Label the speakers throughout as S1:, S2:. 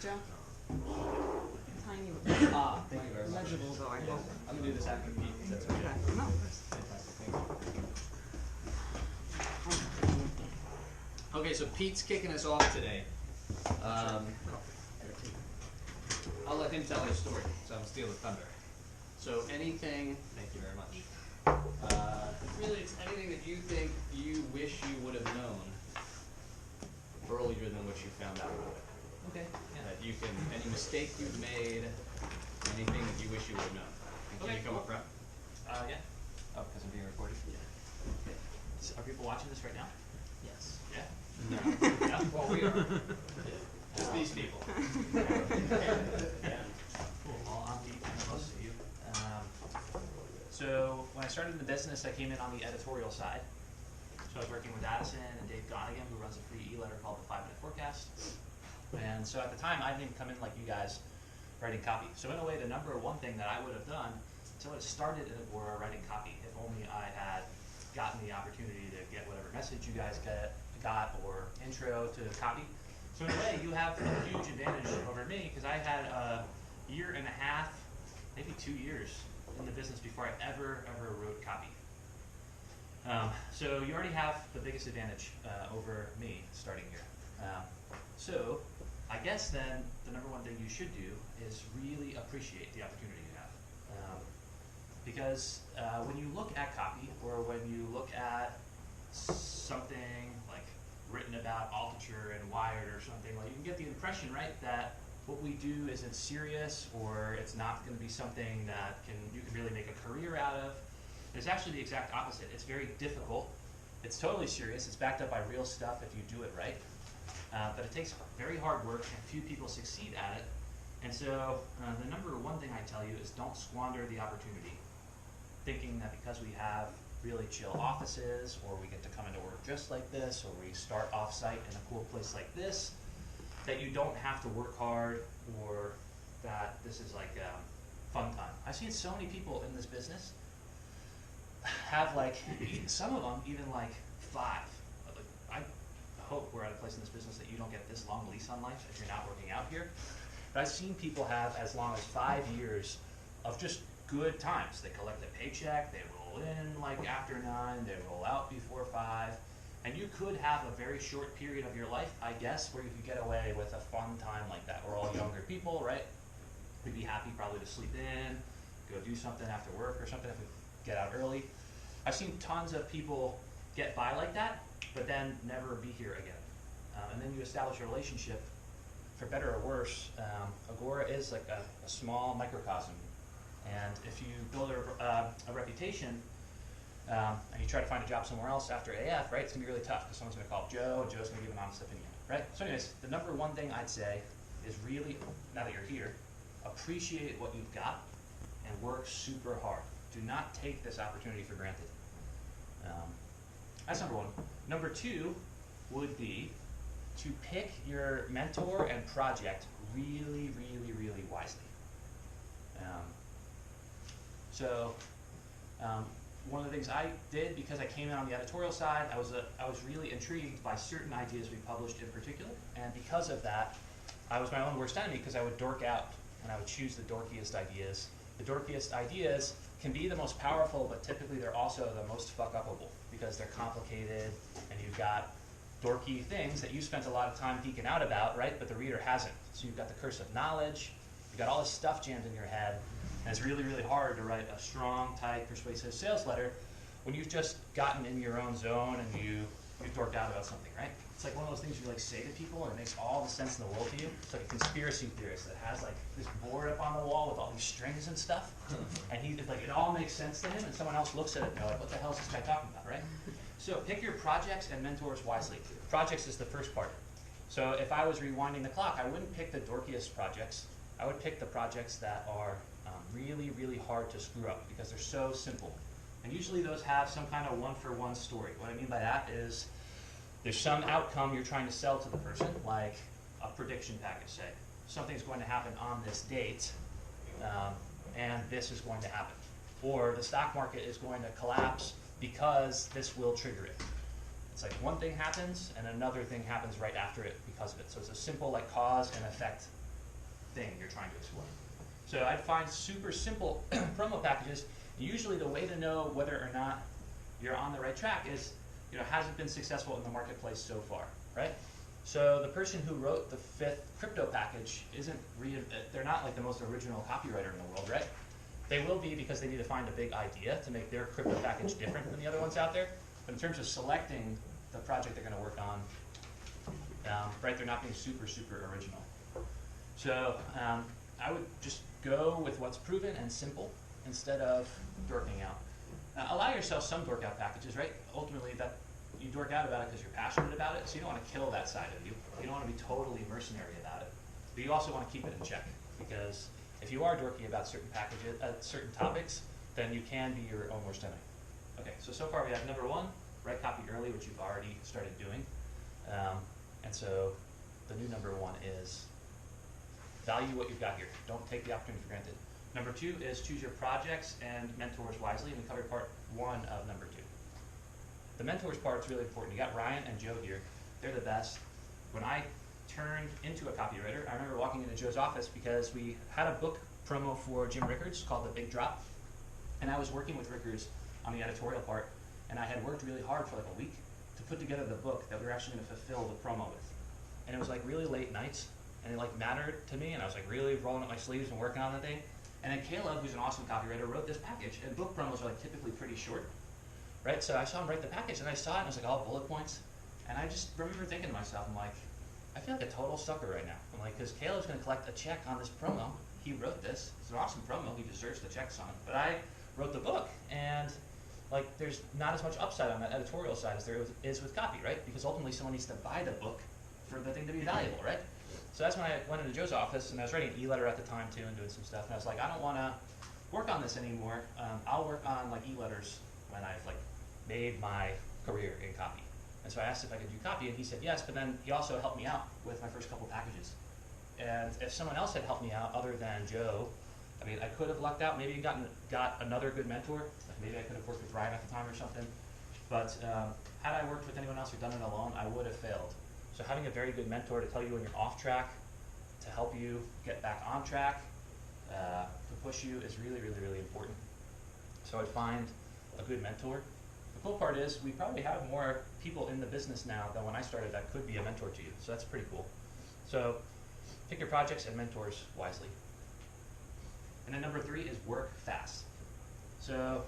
S1: Joe? Tiny,
S2: Thank you very much.
S1: legible though, I hope.
S2: I'm going to do this after Pete, if that's okay.
S1: Okay. No.
S2: Okay, so Pete's kicking us off today. I'll let him tell his story, so I'm stealing thunder. So anything, thank you very much. Really, it's anything that you think you wish you would have known earlier than what you found out about it.
S3: Okay. Yeah.
S2: That you can, any mistake you've made, anything that you wish you would have known. And can
S3: Okay,
S2: you come
S3: cool.
S2: up front?
S3: Yeah. Oh, because I'm being recorded? Yeah. Okay. So are people watching this right now? Yes. Yeah?
S2: No.
S3: Yeah? Well, we are.
S2: Just these people.
S3: Yeah. Cool. Well, I'm Pete, and most of you. So when I started in the business, I came in on the editorial side. So I was working with Addison and Dave Gonigan, who runs a free e-letter called the 5 Minute Forecast. And so at the time, I didn't even come in like you guys writing copy. So in a way, the number one thing that I would have done, so it started in Agora writing copy. If only I had gotten the opportunity to get whatever message you guys got or intro to copy. So in a way, you have a huge advantage over me because I had a year and a half, maybe 2 years in the business before I ever wrote copy. So you already have the biggest advantage over me starting here. So I guess then the number one thing you should do is really appreciate the opportunity you have. Because when you look at copy or when you look at something like written about Altucher and Wired or something, like you can get the impression, right, that what we do isn't serious or it's not going to be something that you can really make a career out of. It's actually the exact opposite. It's very difficult. It's totally serious. It's backed up by real stuff if you do it right. But it takes very hard work and few people succeed at it. And so the number one thing I tell you is don't squander the opportunity thinking that because we have really chill offices or we get to come into work just like this or we start off-site in a cool place like this, that you don't have to work hard or that this is like fun time. I've seen so many people in this business have like, some of them even like 5. I hope we're at a place in this business that you don't get this long lease on life if you're not working out here. But I've seen people have as long as 5 years of just good times. They collect a paycheck, they roll in like after 9, they roll out before 5. And you could have a very short period of your life, I guess, where you could get away with a fun time like that. We're all younger people, right? We'd be happy probably to sleep in, go do something after work or something if we get out early. I've seen tons of people get by like that, but then never be here again. And then you establish a relationship, for better or worse. Agora is like a small microcosm. And if you build a reputation, and you try to find a job somewhere else after AF, right, it's going to be really tough because someone's going to call Joe, and Joe's going to give an honest opinion, right? So anyways, the number one thing I'd say is really, now that you're here, appreciate what you've got and work super hard. Do not take this opportunity for granted. That's number one. Number two would be to pick your mentor and project really, really, really wisely. One of the things I did, because I came in on the editorial side, I was really intrigued by certain ideas we published in particular, and because of that, I was my own worst enemy because I would dork out and I would choose the dorkiest ideas. The dorkiest ideas can be the most powerful, but typically they're also the most fuck-upable because they're complicated and you've got dorky things that you spent a lot of time geeking out about, right? But the reader hasn't. So you've got the curse of knowledge, you've got all this stuff jammed in your head, and it's really, really hard to write a strong, tight, persuasive sales letter when you've just gotten in your own zone and you've dorked out about something, right? It's like one of those things you like say to people and it makes all the sense in the world to you. It's like a conspiracy theorist that has like this board up on the wall with all these strings and stuff, and it all makes sense to him, and someone else looks at it and they're like, what the hell is this guy talking about, right? So pick your projects and mentors wisely. Projects is the first part. So if I was rewinding the clock, I wouldn't pick the dorkiest projects. I would pick the projects that are really, really hard to screw up because they're so simple. And usually those have some kind of one-for-one story. What I mean by that is there's some outcome you're trying to sell to the person, like a prediction package, say. Something's going to happen on this date, and this is going to happen. Or the stock market is going to collapse because this will trigger it. It's like one thing happens and another thing happens right after it because of it. So it's a simple like cause and effect thing you're trying to explain. So I'd find super simple promo packages. Usually the way to know whether or not you're on the right track is, has it been successful in the marketplace so far, right? So the person who wrote the 5th crypto package they're not like the most original copywriter in the world, right? They will be because they need to find a big idea to make their crypto package different than the other ones out there. But in terms of selecting the project they're going to work on, right, they're not being super, super original. So I would just go with what's proven and simple instead of dorking out. Allow yourself some dork out packages, right? Ultimately, that you dork out about it because you're passionate about it, so you don't want to kill that side of you. You don't want to be totally mercenary about it. But you also want to keep it in check, because if you are dorky about certain packages, certain topics, then you can be your own worst enemy. Okay, so far we have number 1, write copy early, which you've already started doing. And so the new number 1 is value what you've got here. Don't take the opportunity for granted. Number 2 is choose your projects and mentors wisely, and we covered part 1 of number 2. The mentors part is really important. You got Ryan and Joe here. They're the best. When I turned into a copywriter, I remember walking into Joe's office because we had a book promo for Jim Rickards called The Big Drop, and I was working with Rickards on the editorial part, and I had worked really hard for like a week to put together the book that we were actually going to fulfill the promo with. And it was like really late nights, and it like mattered to me, and I was like really rolling up my sleeves and working on the thing. And then Caleb, who's an awesome copywriter, wrote this package, and book promos are like typically pretty short, right? So I saw him write the package, and I saw it, and I was like, all bullet points. And I just remember thinking to myself, I'm like, I feel like a total sucker right now. I'm like, because Caleb's going to collect a check on this promo. He wrote this. It's an awesome promo. He deserves the checks on it. But I wrote the book, and like, there's not as much upside on that editorial side as there is with copy, right? Because ultimately someone needs to buy the book for the thing to be valuable, right? So that's when I went into Joe's office, and I was writing an e-letter at the time too and doing some stuff, and I was like, I don't want to work on this anymore. I'll work on like e-letters when I've like made my career in copy. And so I asked if I could do copy, and he said yes, but then he also helped me out with my first couple packages. And if someone else had helped me out other than Joe, I mean, I could have lucked out, maybe got another good mentor. Maybe I could have worked with Ryan at the time or something. But had I worked with anyone else or done it alone, I would have failed. So having a very good mentor to tell you when you're off track, to help you get back on track, to push you is really, really, really important. So I'd find a good mentor. The cool part is we probably have more people in the business now than when I started that could be a mentor to you. So that's pretty cool. So pick your projects and mentors wisely. And then number 3 is work fast. So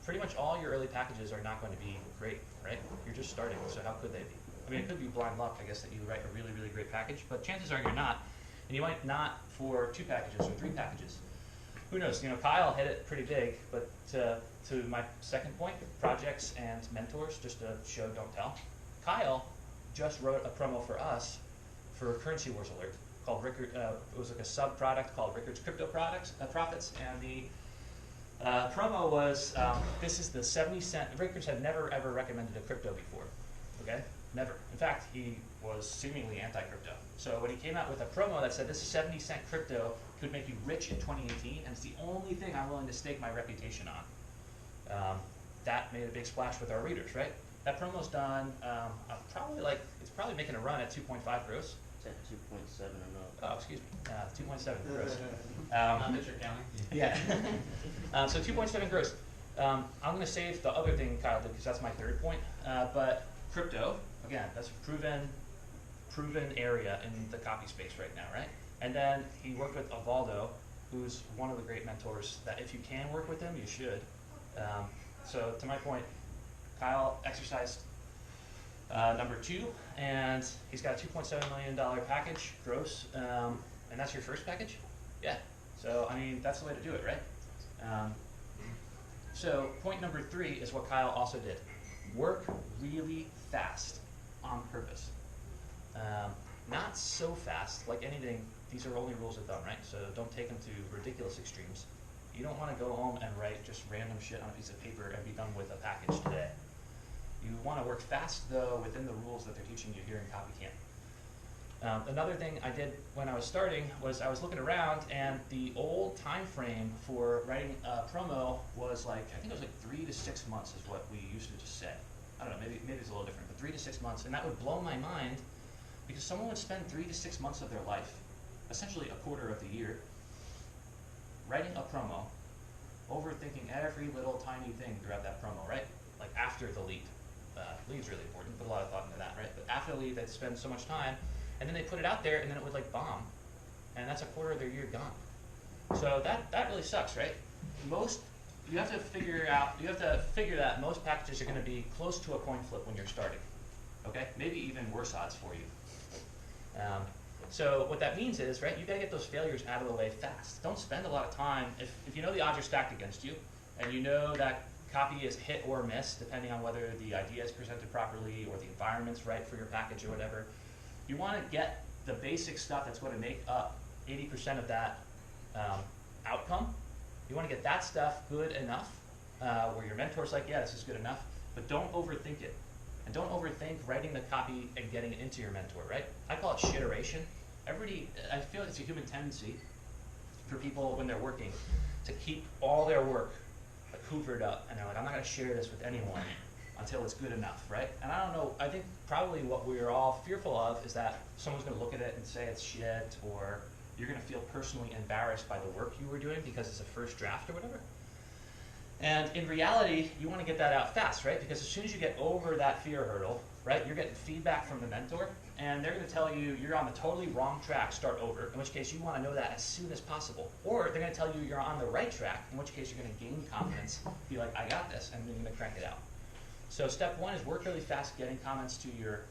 S3: pretty much all your early packages are not going to be great, right? You're just starting, so how could they be? I mean, it could be blind luck, I guess, that you write a really, really great package, but chances are you're not. And you might not for 2 packages or 3 packages. Who knows? Kyle hit it pretty big, but to my second point, projects and mentors, just a show, don't tell. Kyle just wrote a promo for us for Currency Wars Alert called Rickard. It was like a sub-product called Rickard's Crypto Profits, and the promo was, this is the 70-cent, Rickards had never ever recommended a crypto before, okay? Never. In fact, he was seemingly anti-crypto. So when he came out with a promo that said this 70-cent crypto could make you rich in 2018, and it's the only thing I'm willing to stake my reputation on, that made a big splash with our readers, right? That promo's done it's probably making a run at 2.5 gross.
S4: It's at 2.7 or not.
S3: Oh, excuse me, 2.7 gross.
S2: Not that you're counting.
S3: Yeah. So 2.7 gross. I'm going to save the other thing Kyle did because that's my third point. But crypto, again, that's a proven area in the copy space right now, right? And then he worked with Avaldo, who's one of the great mentors that if you can work with him, you should. So to my point, Kyle exercised number 2, and he's got a $2.7 million package gross, and that's your first package? Yeah. So, I mean, that's the way to do it, right? So point number 3 is what Kyle also did. Work really fast on purpose. Not so fast, like anything, these are only rules of thumb, right? So don't take them to ridiculous extremes. You don't want to go home and write just random shit on a piece of paper and be done with a package today. You want to work fast, though, within the rules that they're teaching you here in Copy Camp. Another thing I did when I was starting was I was looking around, and the old time frame for writing a promo was like, I think it was like 3 to 6 months is what we used to just say. I don't know, maybe it's a little different, but 3 to 6 months, and that would blow my mind because someone would spend 3 to 6 months of their life essentially a quarter of the year writing a promo, overthinking every little tiny thing throughout that promo, right? Like after the lead. Lead's really important, put a lot of thought into that, right? But after the lead, they'd spend so much time, and then they put it out there, and then it would like bomb, and that's a quarter of their year gone. So that really sucks, right? You have to figure that most packages are going to be close to a coin flip when you're starting, okay? Maybe even worse odds for you. So what that means is, right, you got to get those failures out of the way fast. Don't spend a lot of time. If you know the odds are stacked against you, and you know that copy is hit or miss, depending on whether the idea is presented properly or the environment's right for your package or whatever, you want to get the basic stuff that's going to make up 80% of that outcome. You want to get that stuff good enough where your mentor's like, yeah, this is good enough, but don't overthink it. And don't overthink writing the copy and getting it into your mentor, right? I call it shitteration. I feel it's a human tendency for people when they're working to keep all their work like hoovered up, and they're like, I'm not going to share this with anyone until it's good enough, right? And I don't know, I think probably what we're all fearful of is that someone's going to look at it and say it's shit, or you're going to feel personally embarrassed by the work you were doing because it's a first draft or whatever. And in reality, you want to get that out fast, right? Because as soon as you get over that fear hurdle, right, you're getting feedback from the mentor, and they're going to tell you you're on the totally wrong track, start over, in which case you want to know that as soon as possible. Or they're going to tell you you're on the right track, in which case you're going to gain confidence, be like, I got this, and then you're going to crank it out. So step one is work really fast getting comments to your